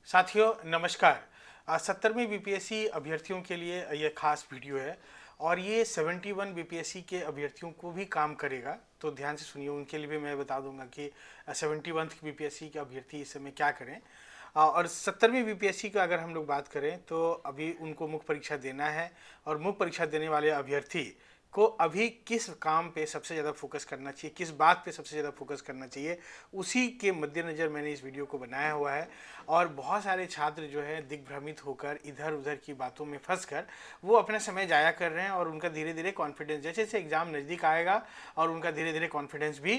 साथियों नमस्कार। 70वीं बीपीएससी अभ्यर्थियों के लिए ये खास वीडियो है और ये 71 बीपीएससी के अभ्यर्थियों को भी काम करेगा। तो ध्यान से सुनिए, उनके लिए भी मैं बता दूंगा कि 71 बीपीएससी के अभ्यर्थी इस समय क्या करें। और 70वीं बीपीएससी का अगर हम लोग बात करें तो अभी उनको मुख्य परीक्षा देना है और मुख्य परीक्षा देने वाले अभ्यर्थी को अभी किस काम पे सबसे ज़्यादा फोकस करना चाहिए, किस बात पे सबसे ज़्यादा फोकस करना चाहिए, उसी के मद्देनज़र मैंने इस वीडियो को बनाया हुआ है। और बहुत सारे छात्र जो है दिग्भ्रमित होकर इधर उधर की बातों में फंसकर वो अपना समय जाया कर रहे हैं और उनका धीरे धीरे कॉन्फिडेंस, जैसे जैसे एग्ज़ाम नज़दीक आएगा और उनका धीरे धीरे कॉन्फिडेंस भी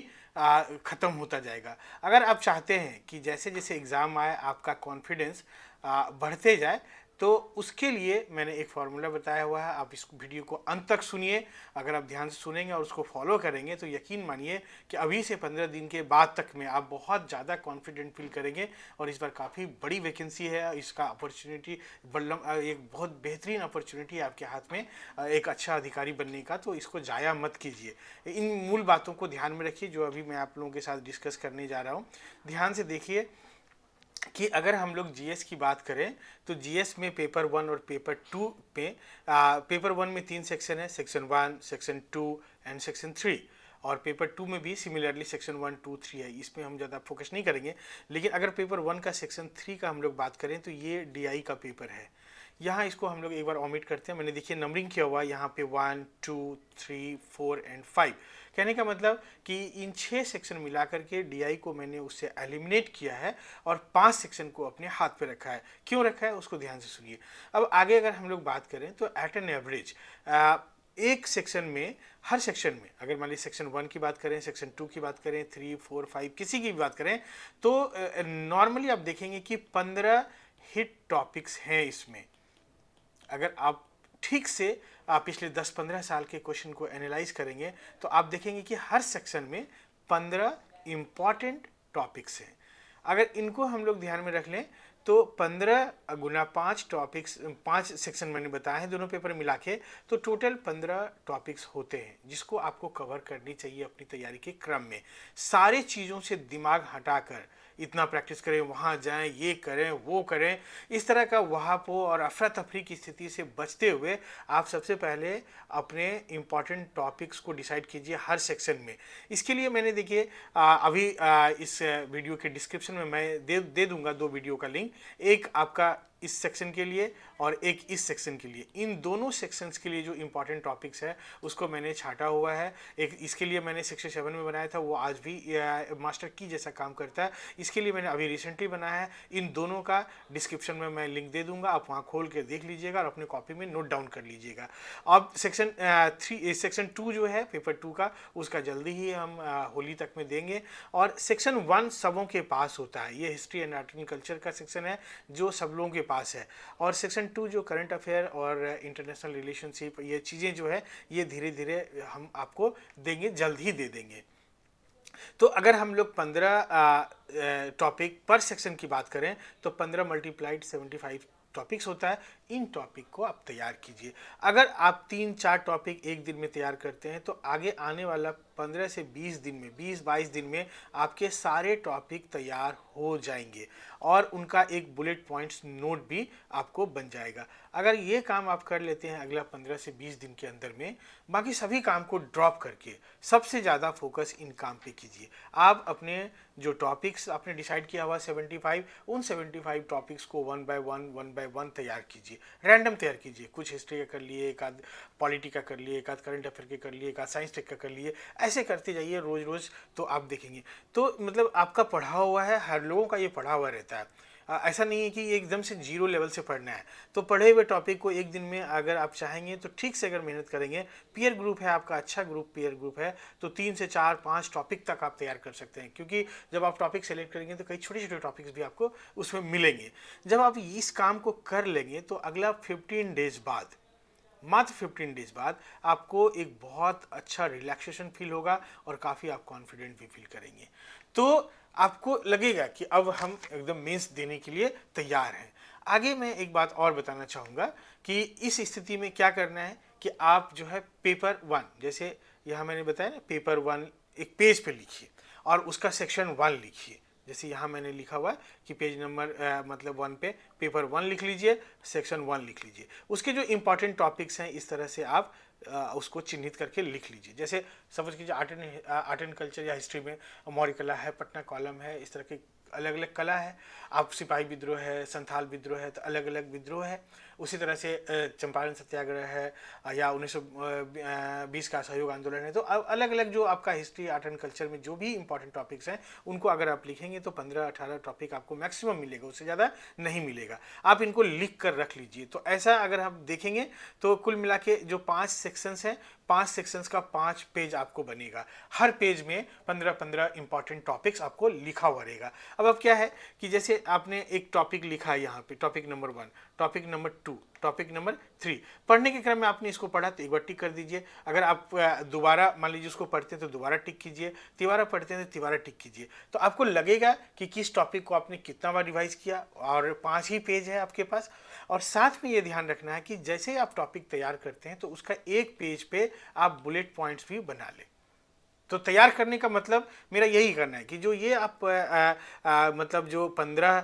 ख़त्म होता जाएगा। अगर आप चाहते हैं कि जैसे जैसे एग्ज़ाम आए आपका कॉन्फिडेंस बढ़ते जाए, तो उसके लिए मैंने एक फार्मूला बताया हुआ है। आप इस वीडियो को अंत तक सुनिए। अगर आप ध्यान से सुनेंगे और उसको फॉलो करेंगे तो यकीन मानिए कि अभी से 15 दिन के बाद तक में आप बहुत ज़्यादा कॉन्फिडेंट फील करेंगे। और इस बार काफ़ी बड़ी वैकेंसी है, इसका अपॉर्चुनिटी एक बहुत बेहतरीन अपॉर्चुनिटी है आपके हाथ में एक अच्छा अधिकारी बनने का। तो इसको ज़ाया मत कीजिए। इन मूल बातों को ध्यान में रखिए जो अभी मैं आप लोगों के साथ डिस्कस करने जा रहा हूँ। ध्यान से देखिए कि अगर हम लोग जीएस की बात करें तो जीएस में पेपर 1 और पेपर 2 में पेपर 1 में 3 सेक्शन है, सेक्शन 1, सेक्शन 2 एंड सेक्शन 3। और पेपर 2 में भी सिमिलरली सेक्शन 1, 2, 3 है। इसमें हम ज़्यादा फोकस नहीं करेंगे। लेकिन अगर पेपर 1 का सेक्शन 3 का हम लोग बात करें तो ये डीआई का पेपर है। यहाँ इसको हम लोग एक बार ऑमिट करते हैं। मैंने देखिए नंबरिंग किया हुआ है यहाँ पे 1, 2, 3, 4 एंड 5। कहने का मतलब कि इन 6 सेक्शन मिलाकर के डीआई को मैंने उससे एलिमिनेट किया है और 5 सेक्शन को अपने हाथ पे रखा है। क्यों रखा है उसको ध्यान से सुनिए। अब आगे अगर हम लोग बात करें तो एट एन एवरेज एक सेक्शन में, हर सेक्शन में, अगर मान लीजिए सेक्शन 1 की बात करें, सेक्शन 2 की बात करें, 3, 4, 5 किसी की भी बात करें, तो नॉर्मली आप देखेंगे कि 15 हिट टॉपिक्स हैं इसमें। अगर आप ठीक से आप पिछले 10-15 साल के क्वेश्चन को एनालाइज करेंगे तो आप देखेंगे कि हर सेक्शन में 15 इम्पॉर्टेंट टॉपिक्स हैं। अगर इनको हम लोग ध्यान में रख लें तो 15 गुना 5 टॉपिक्स, 5 सेक्शन मैंने बताए हैं दोनों पेपर मिला के, तो टोटल 15 टॉपिक्स होते हैं जिसको आपको कवर करनी चाहिए अपनी तैयारी के क्रम में। सारे चीज़ों से दिमाग हटाकर इतना प्रैक्टिस करें, वहाँ जाएं, ये करें, वो करें, इस तरह का वहापो और अफरा तफरी की स्थिति से बचते हुए आप सबसे पहले अपने इम्पॉर्टेंट टॉपिक्स को डिसाइड कीजिए हर सेक्शन में। इसके लिए मैंने देखिए अभी इस वीडियो के डिस्क्रिप्शन में मैं दे दूंगा 2 वीडियो का लिंक, एक आपका इस सेक्शन के लिए और एक इस सेक्शन के लिए। इन दोनों सेक्शंस के लिए जो इंपॉर्टेंट टॉपिक्स है उसको मैंने छाटा हुआ है। एक इसके लिए मैंने सेक्शन 7 में बनाया था, वो आज भी मास्टर की जैसा काम करता है। इसके लिए मैंने अभी रिसेंटली बनाया है। इन दोनों का डिस्क्रिप्शन में मैं लिंक दे दूंगा, आप वहाँ खोल के देख लीजिएगा और अपने कॉपी में नोट डाउन कर लीजिएगा। अब सेक्शन 2 जो है पेपर 2 का, उसका जल्दी ही हम होली तक में देंगे। और सेक्शन 1 सबों के पास होता है, ये history and art and culture का सेक्शन है जो सब लोगों के पास है। और सेक्शन 2 जो करंट अफेयर और इंटरनेशनल रिलेशनशिप, ये चीज़ें जो है ये धीरे धीरे हम आपको देंगे, जल्द ही दे देंगे। तो अगर हम लोग 15 टॉपिक पर सेक्शन की बात करें तो 15 मल्टीप्लाइड 75 टॉपिक्स होता है। इन टॉपिक को आप तैयार कीजिए। अगर आप 3-4 टॉपिक एक दिन में तैयार करते हैं तो आगे आने वाला 15 से 20 दिन में, 20-22 दिन में आपके सारे टॉपिक तैयार हो जाएंगे और उनका एक बुलेट पॉइंट्स नोट भी आपको बन जाएगा। अगर ये काम आप कर लेते हैं अगला 15 से 20 दिन के अंदर में, बाकी सभी काम को ड्रॉप करके सबसे ज़्यादा फोकस इन काम पे कीजिए। आप अपने जो टॉपिक्स आपने डिसाइड किया हुआ 75, उन 75 टॉपिक्स को 1 बाय 1 तैयार कीजिए, रैंडम तैयार कीजिए। कुछ हिस्ट्री का कर लिए, एक आध पॉलिटी का कर लिए, एक आध करंट अफेयर के कर लिए, एक आध साइंस टेक का कर लिए, ऐसे करते जाइए रोज़ रोज़, तो आप देखेंगे। तो मतलब आपका पढ़ा हुआ है, हर लोगों का ये पढ़ा हुआ रहता है। ऐसा नहीं है कि एकदम से 0 लेवल से पढ़ना है। तो पढ़े हुए टॉपिक को एक दिन में अगर आप चाहेंगे तो ठीक से अगर मेहनत करेंगे, पीयर ग्रुप है आपका, अच्छा ग्रुप पीयर ग्रुप है, तो 3 से 4-5 टॉपिक तक आप तैयार कर सकते हैं। क्योंकि जब आप टॉपिक सेलेक्ट करेंगे तो कई छोटे छोटे टॉपिक्स भी आपको उसमें मिलेंगे। जब आप इस काम को कर लेंगे तो अगला 15 डेज बाद, मात्र 15 डेज बाद आपको एक बहुत अच्छा रिलैक्सेशन फील होगा और काफ़ी आप कॉन्फिडेंट भी फील करेंगे। तो आपको लगेगा कि अब हम एकदम मेंस देने के लिए तैयार हैं। आगे मैं एक बात और बताना चाहूँगा कि इस स्थिति में क्या करना है कि आप जो है पेपर 1, जैसे यहाँ मैंने बताया ना, पेपर 1 एक पेज पे लिखिए और उसका सेक्शन 1 लिखिए। जैसे यहाँ मैंने लिखा हुआ है कि पेज नंबर मतलब 1 पे पेपर 1 लिख लीजिए, सेक्शन 1 लिख लीजिए। उसके जो इंपॉर्टेंट टॉपिक्स हैं इस तरह से आप उसको चिन्हित करके लिख लीजिए। जैसे समझ लीजिए आर्ट एंड कल्चर या हिस्ट्री में मौर्य कला है, पटना कॉलम है, इस तरह के अलग अलग कला है। आप सिपाही विद्रोह है, संथाल विद्रोह है, तो अलग अलग विद्रोह है। उसी तरह से चंपारण सत्याग्रह है या 1920 का असहयोग आंदोलन है। तो अलग अलग जो आपका हिस्ट्री आर्ट एंड कल्चर में जो भी इंपॉर्टेंट टॉपिक्स हैं उनको अगर आप लिखेंगे तो 15-18 टॉपिक आपको मैक्सिमम मिलेगा, उससे ज़्यादा नहीं मिलेगा। आप इनको लिख कर रख लीजिए। तो ऐसा अगर आप देखेंगे तो कुल मिला के जो 5 सेक्शंस हैं, 5 सेक्शंस का 5 पेज आपको बनेगा। हर पेज में 15-15 इंपॉर्टेंट टॉपिक्स आपको लिखा हुआ रहेगा। अब क्या है कि जैसे आपने एक टॉपिक लिखा है यहाँ पे, topic number 1, topic number 2, topic number 3, पढ़ने के क्रम में आपने इसको पढ़ा तो एक बार टिक कर दीजिए। अगर आप दोबारा मान लीजिए उसको पढ़ते हैं तो दोबारा टिक कीजिए, तिबारा पढ़ते हैं तो तिबारा टिक कीजिए। तो आपको लगेगा कि किस टॉपिक को आपने कितना बार रिवाइज किया, और 5 ही पेज है आपके पास। और साथ में ये ध्यान रखना है कि जैसे आप टॉपिक तैयार करते हैं तो उसका एक पेज पे आप बुलेट पॉइंट्स भी बना लें। तो तैयार करने का मतलब मेरा यही करना है कि जो ये आप मतलब जो 15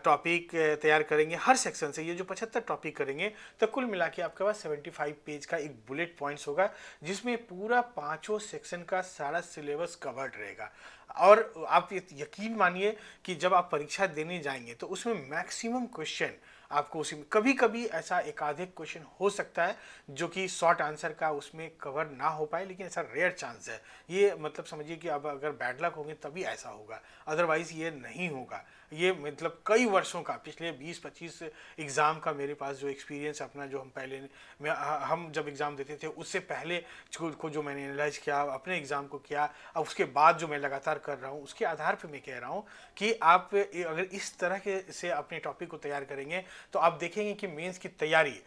टॉपिक तैयार करेंगे हर सेक्शन से, ये जो 75 टॉपिक करेंगे, तो कुल मिला के आपके पास 75 पेज का एक बुलेट पॉइंट्स होगा जिसमें पूरा 5 सेक्शन का सारा सिलेबस कवर्ड रहेगा। और आप यकीन मानिए कि जब आप परीक्षा देने जाएंगे तो उसमें मैक्सिमम क्वेश्चन आपको उसी में, कभी कभी ऐसा एकाधिक क्वेश्चन हो सकता है जो कि शॉर्ट आंसर का उसमें कवर ना हो पाए, लेकिन ऐसा रेयर चांस है। ये मतलब समझिए कि अब अगर बैड लक होंगे तभी ऐसा होगा, अदरवाइज ये नहीं होगा। ये मतलब कई वर्षों का, पिछले 20-25 एग्ज़ाम का मेरे पास जो एक्सपीरियंस अपना, जो हम जब एग्ज़ाम देते थे उससे पहले को जो मैंने एनालाइज किया, अपने एग्ज़ाम को किया, अब उसके बाद जो मैं लगातार कर रहा हूँ, उसके आधार पर मैं कह रहा हूँ कि आप अगर इस तरह के से अपने टॉपिक को तैयार करेंगे तो आप देखेंगे कि मेंस की तैयारी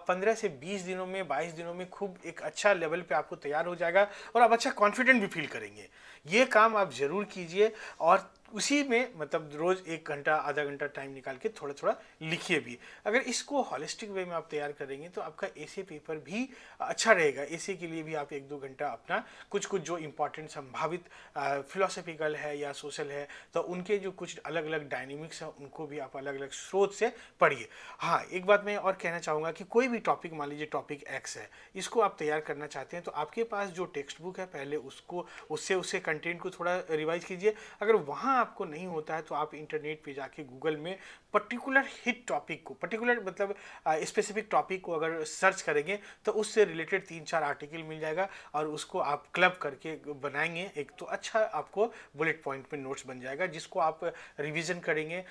15 से 20 दिनों में, 22 दिनों में खूब एक अच्छा लेवल पे आपको तैयार हो जाएगा और आप अच्छा कॉन्फिडेंट भी फील करेंगे। ये काम आप ज़रूर कीजिए और उसी में मतलब रोज़ 1 घंटा आधा घंटा टाइम निकाल के थोड़ा थोड़ा लिखिए भी। अगर इसको हॉलिस्टिक वे में आप तैयार करेंगे तो आपका एसे पेपर भी अच्छा रहेगा। एसे के लिए भी आप 1-2 घंटा अपना कुछ कुछ जो इम्पोर्टेंट संभावित फिलोसफिकल है या सोशल है तो उनके जो कुछ अलग अलग डायनेमिक्स हैं उनको भी आप अलग अलग स्रोत से पढ़िए। हाँ, एक बात मैं और कहना चाहूँगा कि कोई भी टॉपिक, मान लीजिए टॉपिक एक्स है, इसको आप तैयार करना चाहते हैं तो आपके पास जो टेक्स्ट बुक है पहले उससे कंटेंट को थोड़ा रिवाइज कीजिए। अगर वहाँ आपको नहीं होता है तो आप इंटरनेट पे जाके गूगल में पर्टिकुलर हिट टॉपिक को, पर्टिकुलर मतलब स्पेसिफिक टॉपिक को अगर सर्च करेंगे तो उससे रिलेटेड 3-4 आर्टिकल मिल जाएगा और उसको आप क्लब करके बनाएंगे एक, तो अच्छा आपको बुलेट पॉइंट पे नोट्स बन जाएगा जिसको आप रिवीजन करेंगे।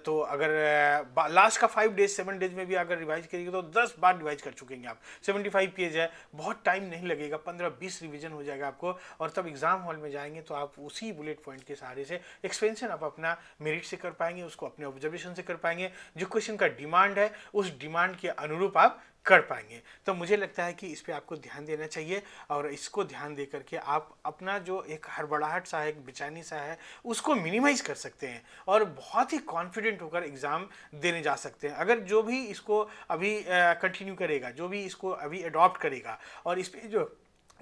तो अगर लास्ट का 5 डेज 7 डेज में भी अगर रिवाइज करेंगे तो 10 बार रिवाइज कर चुकेंगे आप। 75 पेज है, बहुत टाइम नहीं लगेगा, 15-20 रिवीजन हो जाएगा आपको और तब एग्जाम हॉल में जाएंगे तो आप उसी बुलेट पॉइंट के सहारे से एक्सपेंशन आप अपना मेरिट से कर पाएंगे, उसको अपने ऑब्जर्वेशन से कर पाएंगे, जो क्वेश्चन का डिमांड है उस डिमांड के अनुरूप आप कर पाएंगे। तो मुझे लगता है कि इस पे आपको ध्यान देना चाहिए और इसको ध्यान दे करके आप अपना जो एक हड़बड़ाहट सा है, एक बेचैनी सा है, उसको मिनिमाइज कर सकते हैं और बहुत ही कॉन्फिडेंट होकर एग्ज़ाम देने जा सकते हैं। अगर जो भी इसको अभी कंटिन्यू करेगा, जो भी इसको अभी अडॉप्ट करेगा और इस पर जो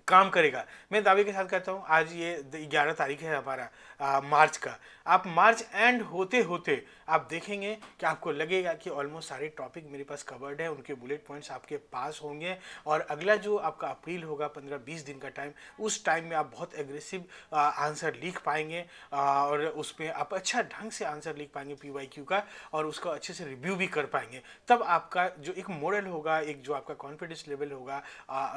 काम करेगा, मैं दावे के साथ कहता हूँ, आज ये 11 तारीख है हमारा मार्च का, आप मार्च एंड होते होते आप देखेंगे कि आपको लगेगा कि ऑलमोस्ट सारे टॉपिक मेरे पास कवर्ड है, उनके बुलेट पॉइंट्स आपके पास होंगे और अगला जो आपका अप्रैल होगा 15-20 दिन का टाइम, उस टाइम में आप बहुत एग्रेसिव आंसर लिख पाएंगे और उसमें आप अच्छा ढंग से आंसर लिख पाएंगे PYQ का और उसको अच्छे से रिव्यू भी कर पाएंगे। तब आपका जो एक मॉडल होगा, एक जो आपका कॉन्फिडेंस लेवल होगा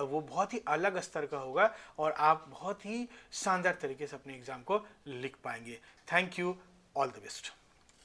वो बहुत ही अलग स्तर का होगा और आप बहुत ही शानदार तरीके से अपने एग्जाम को लिख पाएंगे। Thank you, all the best.